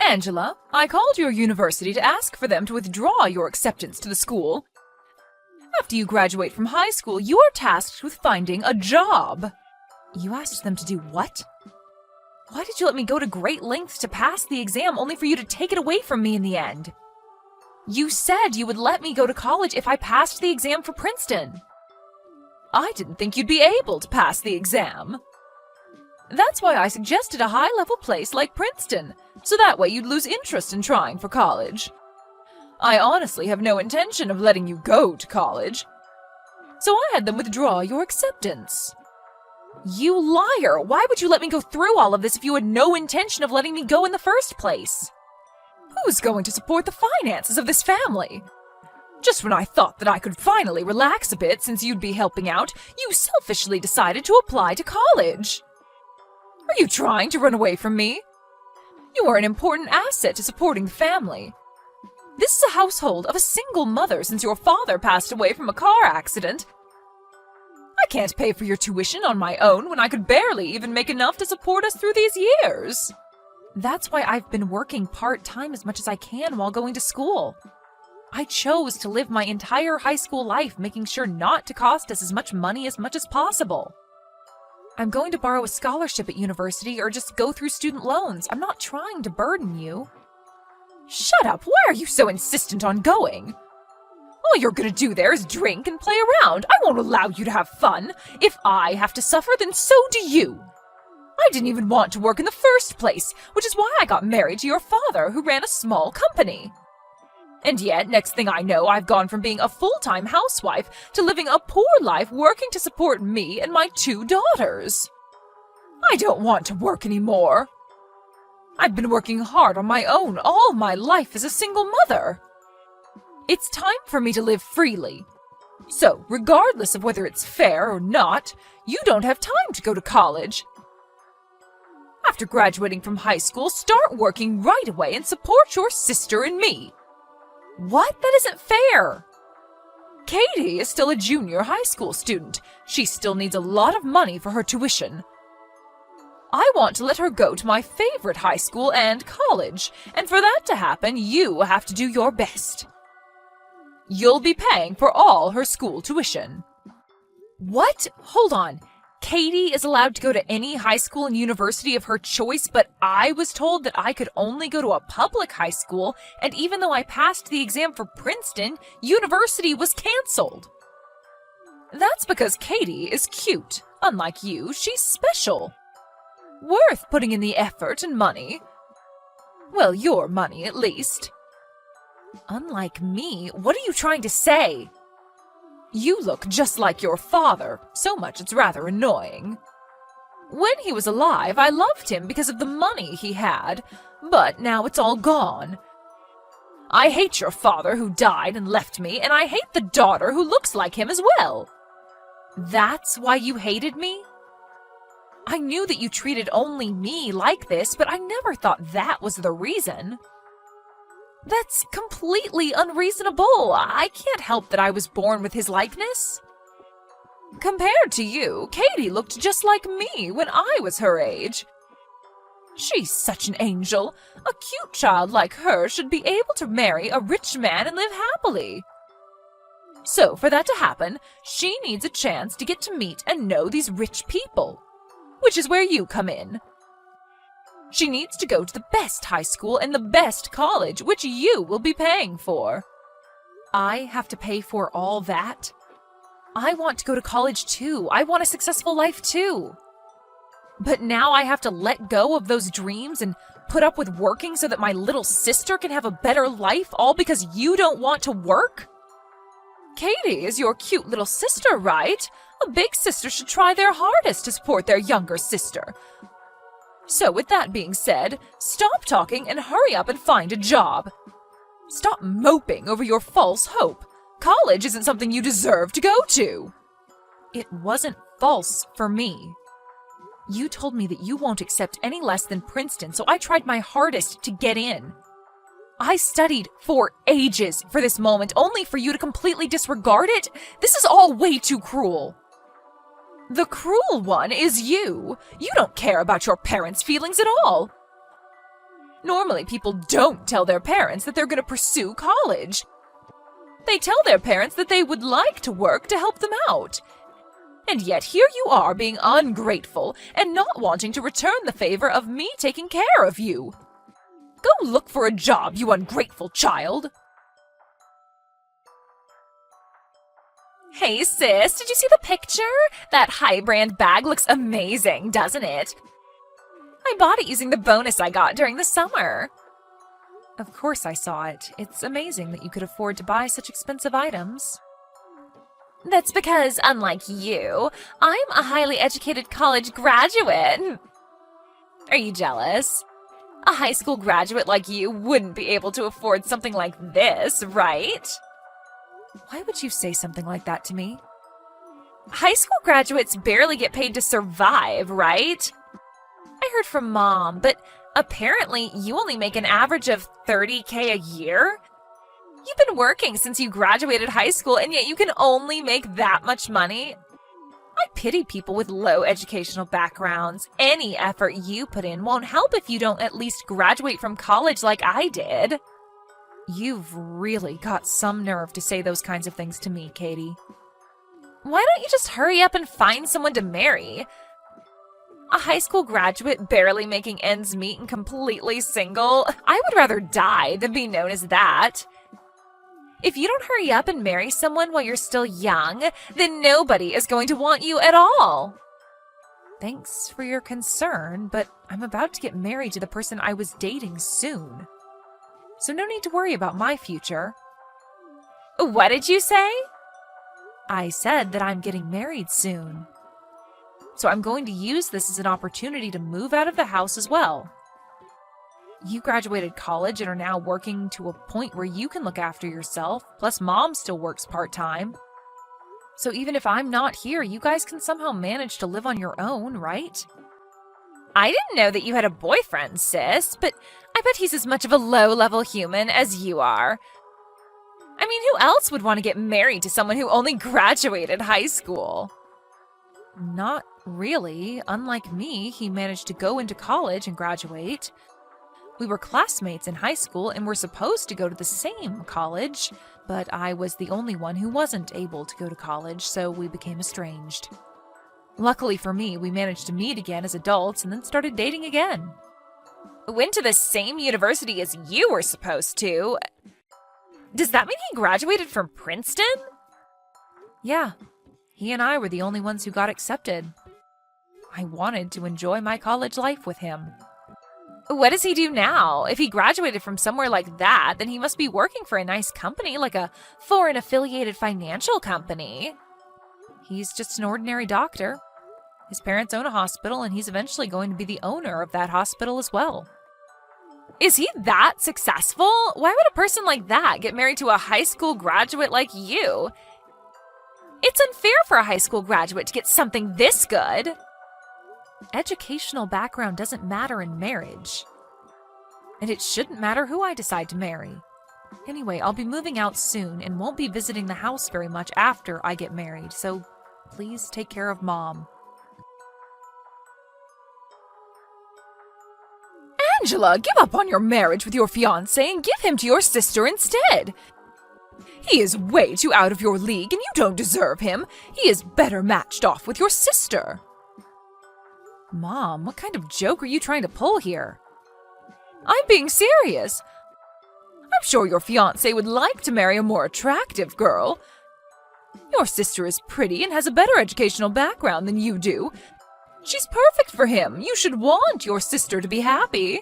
Angela, I called your university to ask for them to withdraw your acceptance to the school. After you graduate from high school, you are tasked with finding a job. You asked them to do what? Why did you let me go to great lengths to pass the exam only for you to take it away from me in the end? You said you would let me go to college if I passed the exam for Princeton. I didn't think you'd be able to pass the exam. That's why I suggested a high-level place like Princeton, so that way you'd lose interest in trying for college. I honestly have no intention of letting you go to college. So I had them withdraw your acceptance. You liar! Why would you let me go through all of this if you had no intention of letting me go in the first place? Who's going to support the finances of this family? Just when I thought that I could finally relax a bit since you'd be helping out, you selfishly decided to apply to college. Are you trying to run away from me? You are an important asset to supporting the family. This is a household of a single mother since your father passed away from a car accident. I can't pay for your tuition on my own when I could barely even make enough to support us through these years. That's why I've been working part-time as much as I can while going to school. I chose to live my entire high school life making sure not to cost us as much money as possible. I'm going to borrow a scholarship at university or just go through student loans. I'm not trying to burden you. Shut up! Why are you so insistent on going? All you're gonna do there is drink and play around. I won't allow you to have fun. If I have to suffer, then so do you. I didn't even want to work in the first place, which is why I got married to your father, who ran a small company. And yet, next thing I know, I've gone from being a full-time housewife to living a poor life working to support me and my 2 daughters. I don't want to work anymore. I've been working hard on my own all my life as a single mother. It's time for me to live freely. So, regardless of whether it's fair or not, you don't have time to go to college. After graduating from high school, start working right away and support your sister and me. What? That isn't fair. Katie is still a junior high school student. She still needs a lot of money for her tuition. I want to let her go to my favorite high school and college, and for that to happen, you have to do your best. You'll be paying for all her school tuition. What? Hold on. Katie is allowed to go to any high school and university of her choice, but I was told that I could only go to a public high school, and even though I passed the exam for Princeton, university was canceled. That's because Katie is cute. Unlike you, she's special. Worth putting in the effort and money. Well, your money, at least. Unlike me? What are you trying to say? You look just like your father, so much it's rather annoying. When he was alive, I loved him because of the money he had, but now it's all gone. I hate your father who died and left me, and I hate the daughter who looks like him as well. That's why you hated me? I knew that you treated only me like this, but I never thought that was the reason. That's completely unreasonable. I can't help that I was born with his likeness. Compared to you, Katie looked just like me when I was her age. She's such an angel. A cute child like her should be able to marry a rich man and live happily. So, for that to happen, she needs a chance to get to meet and know these rich people, which is where you come in. She needs to go to the best high school and the best college, which you will be paying for. I have to pay for all that? I want to go to college too. I want a successful life too. But now I have to let go of those dreams and put up with working so that my little sister can have a better life, all because you don't want to work? Katie is your cute little sister, right? A big sister should try their hardest to support their younger sister. So with that being said, stop talking and hurry up and find a job. Stop moping over your false hope. College isn't something you deserve to go to. It wasn't false for me. You told me that you won't accept any less than Princeton, so I tried my hardest to get in. I studied for ages for this moment, only for you to completely disregard it? This is all way too cruel. The cruel one is you. You don't care about your parents' feelings at all. Normally, people don't tell their parents that they're going to pursue college. They tell their parents that they would like to work to help them out. And yet here you are being ungrateful and not wanting to return the favor of me taking care of you. Go look for a job, you ungrateful child. Hey sis, did you see the picture? That high-brand bag looks amazing, doesn't it? I bought it using the bonus I got during the summer. Of course I saw it. It's amazing that you could afford to buy such expensive items. That's because, unlike you, I'm a highly educated college graduate. Are you jealous? A high school graduate like you wouldn't be able to afford something like this, right? Why would you say something like that to me? High school graduates barely get paid to survive, right? I heard from Mom, but apparently you only make an average of $30K a year? You've been working since you graduated high school, and yet you can only make that much money? I pity people with low educational backgrounds. Any effort you put in won't help if you don't at least graduate from college like I did. You've really got some nerve to say those kinds of things to me, Katie. Why don't you just hurry up and find someone to marry? A high school graduate barely making ends meet and completely single? I would rather die than be known as that. If you don't hurry up and marry someone while you're still young, then nobody is going to want you at all. Thanks for your concern, but I'm about to get married to the person I was dating soon. So no need to worry about my future. What did you say? I said that I'm getting married soon. So I'm going to use this as an opportunity to move out of the house as well. You graduated college and are now working to a point where you can look after yourself, plus Mom still works part-time. So even if I'm not here, you guys can somehow manage to live on your own, right? I didn't know that you had a boyfriend, sis, but I bet he's as much of a low-level human as you are. I mean, who else would want to get married to someone who only graduated high school? Not really. Unlike me, he managed to go into college and graduate. We were classmates in high school and were supposed to go to the same college, but I was the only one who wasn't able to go to college, so we became estranged. Luckily for me, we managed to meet again as adults and then started dating again. Went to the same university as you were supposed to. Does that mean he graduated from Princeton? Yeah, he and I were the only ones who got accepted. I wanted to enjoy my college life with him. What does he do now? If he graduated from somewhere like that, then he must be working for a nice company, like a foreign-affiliated financial company. He's just an ordinary doctor. His parents own a hospital, and he's eventually going to be the owner of that hospital as well. Is he that successful? Why would a person like that get married to a high school graduate like you? It's unfair for a high school graduate to get something this good. Educational background doesn't matter in marriage. And it shouldn't matter who I decide to marry. Anyway, I'll be moving out soon and won't be visiting the house very much after I get married, so please take care of Mom. Angela, give up on your marriage with your fiancé and give him to your sister instead. He is way too out of your league and you don't deserve him. He is better matched off with your sister. Mom, what kind of joke are you trying to pull here? I'm being serious. I'm sure your fiancé would like to marry a more attractive girl. Your sister is pretty and has a better educational background than you do. She's perfect for him. You should want your sister to be happy.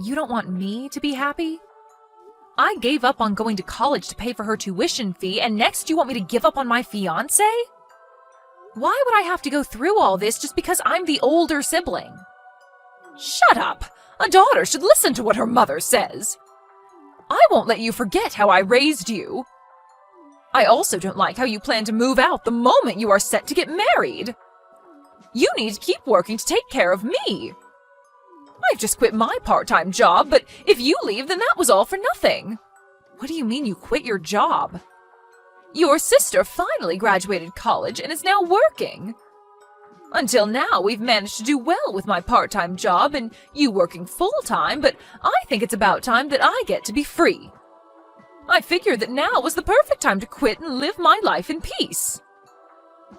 You don't want me to be happy? I gave up on going to college to pay for her tuition fee, and next you want me to give up on my fiancé? Why would I have to go through all this just because I'm the older sibling? Shut up! A daughter should listen to what her mother says. I won't let you forget how I raised you. I also don't like how you plan to move out the moment you are set to get married. You need to keep working to take care of me. I've just quit my part-time job, but if you leave, then that was all for nothing. What do you mean you quit your job? Your sister finally graduated college and is now working. Until now, we've managed to do well with my part-time job and you working full-time, but I think it's about time that I get to be free. I figured that now was the perfect time to quit and live my life in peace.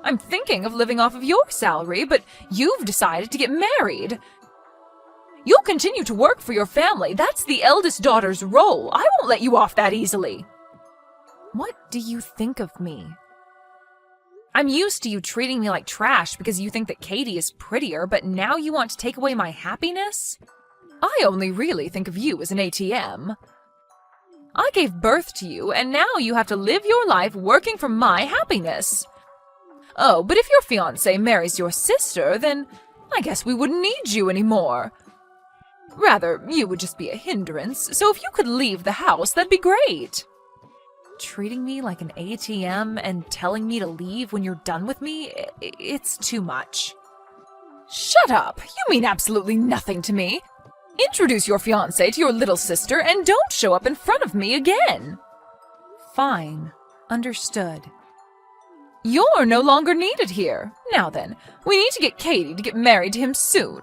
I'm thinking of living off of your salary, but you've decided to get married. You'll continue to work for your family. That's the eldest daughter's role. I won't let you off that easily. What do you think of me? I'm used to you treating me like trash because you think that Katie is prettier, but now you want to take away my happiness? I only really think of you as an ATM. I gave birth to you, and now you have to live your life working for my happiness. Oh, but if your fiancé marries your sister, then I guess we wouldn't need you anymore. Rather, you would just be a hindrance, so if you could leave the house, that'd be great. Treating me like an ATM and telling me to leave when you're done with me, it's too much. Shut up! You mean absolutely nothing to me. Introduce your fiancé to your little sister and don't show up in front of me again. Fine. Understood. You're no longer needed here. Now then, we need to get Katie to get married to him soon.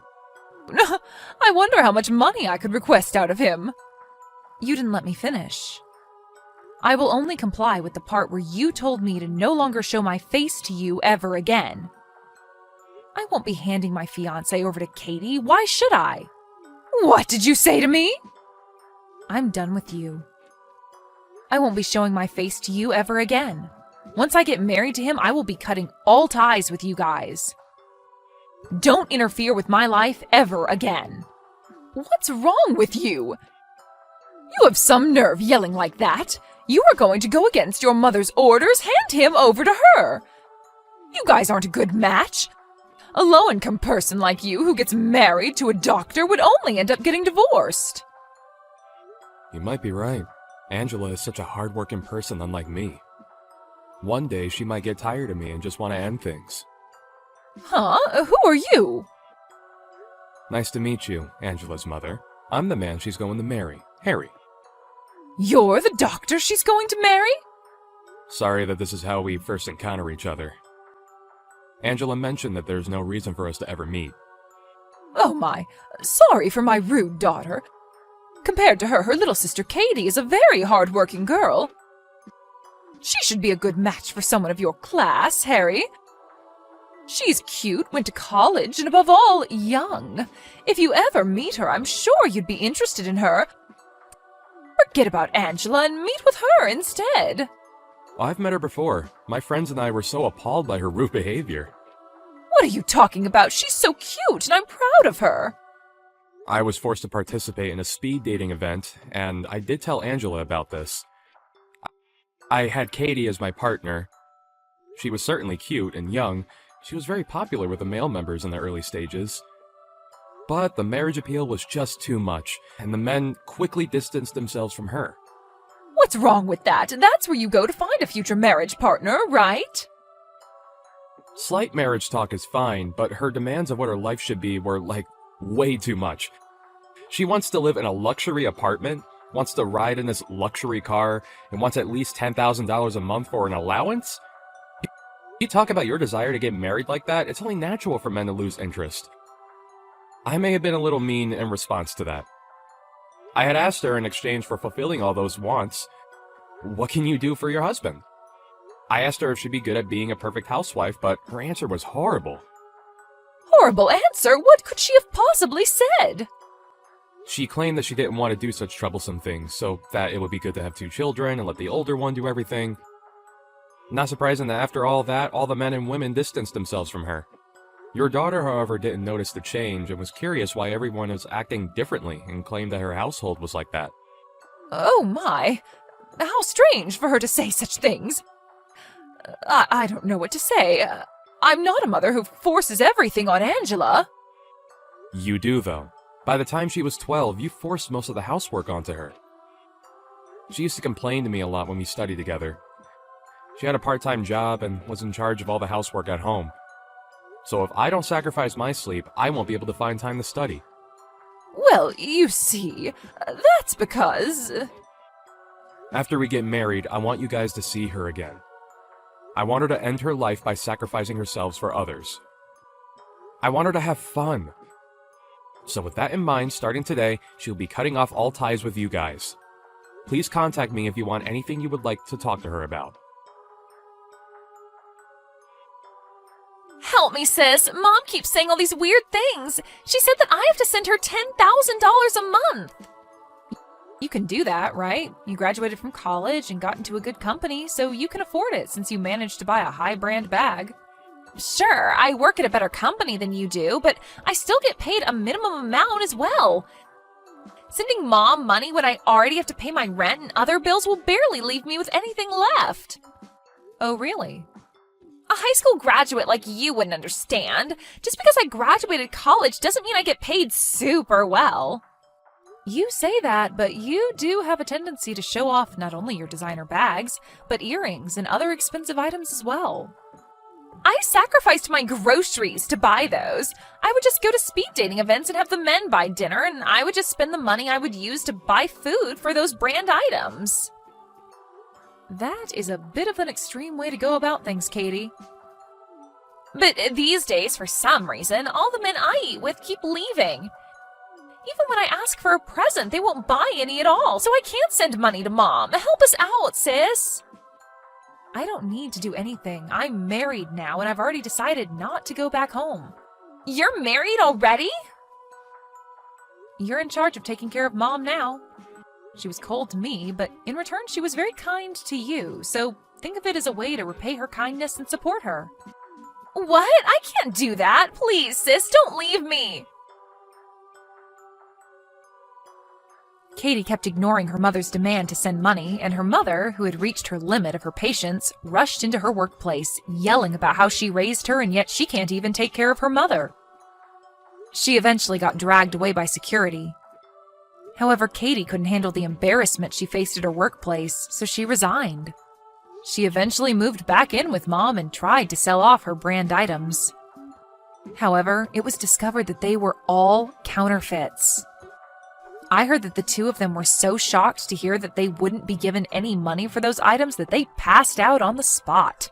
I wonder how much money I could request out of him. You didn't let me finish. I will only comply with the part where you told me to no longer show my face to you ever again. I won't be handing my fiancé over to Katie. Why should I? What did you say to me? I'm done with you. I won't be showing my face to you ever again. Once I get married to him, I will be cutting all ties with you guys. Don't interfere with my life ever again. What's wrong with you? You have some nerve yelling like that. You are going to go against your mother's orders. Hand him over to her. You guys aren't a good match. A low-income person like you who gets married to a doctor would only end up getting divorced. You might be right. Angela is such a hard-working person unlike me. One day she might get tired of me and just want to end things. Huh? Who are you? Nice to meet you, Angela's mother. I'm the man she's going to marry, Harry. You're the doctor she's going to marry? Sorry that this is how we first encounter each other. Angela mentioned that there's no reason for us to ever meet. Oh my, sorry for my rude daughter. Compared to her, her little sister Katie is a very hard-working girl. She should be a good match for someone of your class, Harry. She's cute, went to college, and above all, young. If you ever meet her, I'm sure you'd be interested in her. Forget about Angela and meet with her instead. I've met her before. My friends and I were so appalled by her rude behavior. What are you talking about? She's so cute, and I'm proud of her. I was forced to participate in a speed dating event, and I did tell Angela about this. I had Katie as my partner. She was certainly cute and young. She was very popular with the male members in the early stages. But the marriage appeal was just too much, and the men quickly distanced themselves from her. What's wrong with that? That's where you go to find a future marriage partner, right? Slight marriage talk is fine, but her demands of what her life should be were, way too much. She wants to live in a luxury apartment, wants to ride in this luxury car, and wants at least $10,000 a month for an allowance? You talk about your desire to get married like that, it's only natural for men to lose interest. I may have been a little mean in response to that. I had asked her in exchange for fulfilling all those wants, what can you do for your husband? I asked her if she'd be good at being a perfect housewife, but her answer was horrible. Horrible answer? What could she have possibly said? She claimed that she didn't want to do such troublesome things, so that it would be good to have 2 children and let the older one do everything. Not surprising that after all that, all the men and women distanced themselves from her. Your daughter, however, didn't notice the change and was curious why everyone was acting differently and claimed that her household was like that. Oh my! How strange for her to say such things. I don't know what to say. I'm not a mother who forces everything on Angela. You do, though. By the time she was 12, you forced most of the housework onto her. She used to complain to me a lot when we studied together. She had a part-time job and was in charge of all the housework at home. So if I don't sacrifice my sleep, I won't be able to find time to study. Well, you see, that's because... After we get married, I want you guys to see her again. I want her to end her life by sacrificing herself for others. I want her to have fun. So with that in mind, starting today, she'll be cutting off all ties with you guys. Please contact me if you want anything you would like to talk to her about. Help me, sis. Mom keeps saying all these weird things. She said that I have to send her $10,000 a month. You can do that, right? You graduated from college and got into a good company, so you can afford it since you managed to buy a high-brand bag. Sure, I work at a better company than you do, but I still get paid a minimum amount as well. Sending Mom money when I already have to pay my rent and other bills will barely leave me with anything left. Oh, really? A high school graduate like you wouldn't understand. Just because I graduated college doesn't mean I get paid super well. You say that, but you do have a tendency to show off not only your designer bags, but earrings and other expensive items as well. I sacrificed my groceries to buy those. I would just go to speed dating events and have the men buy dinner, and I would just spend the money I would use to buy food for those brand items. That is a bit of an extreme way to go about things, Katie. But these days, for some reason, all the men I eat with keep leaving. Even when I ask for a present, they won't buy any at all, so I can't send money to Mom. Help us out, sis. I don't need to do anything. I'm married now, and I've already decided not to go back home. You're married already? You're in charge of taking care of Mom now. She was cold to me, but in return she was very kind to you, so think of it as a way to repay her kindness and support her. What? I can't do that. Please, sis, don't leave me. Katie kept ignoring her mother's demand to send money, and her mother, who had reached her limit of her patience, rushed into her workplace, yelling about how she raised her and yet she can't even take care of her mother. She eventually got dragged away by security. However, Katie couldn't handle the embarrassment she faced at her workplace, so she resigned. She eventually moved back in with Mom and tried to sell off her brand items. However, it was discovered that they were all counterfeits. I heard that the two of them were so shocked to hear that they wouldn't be given any money for those items that they passed out on the spot.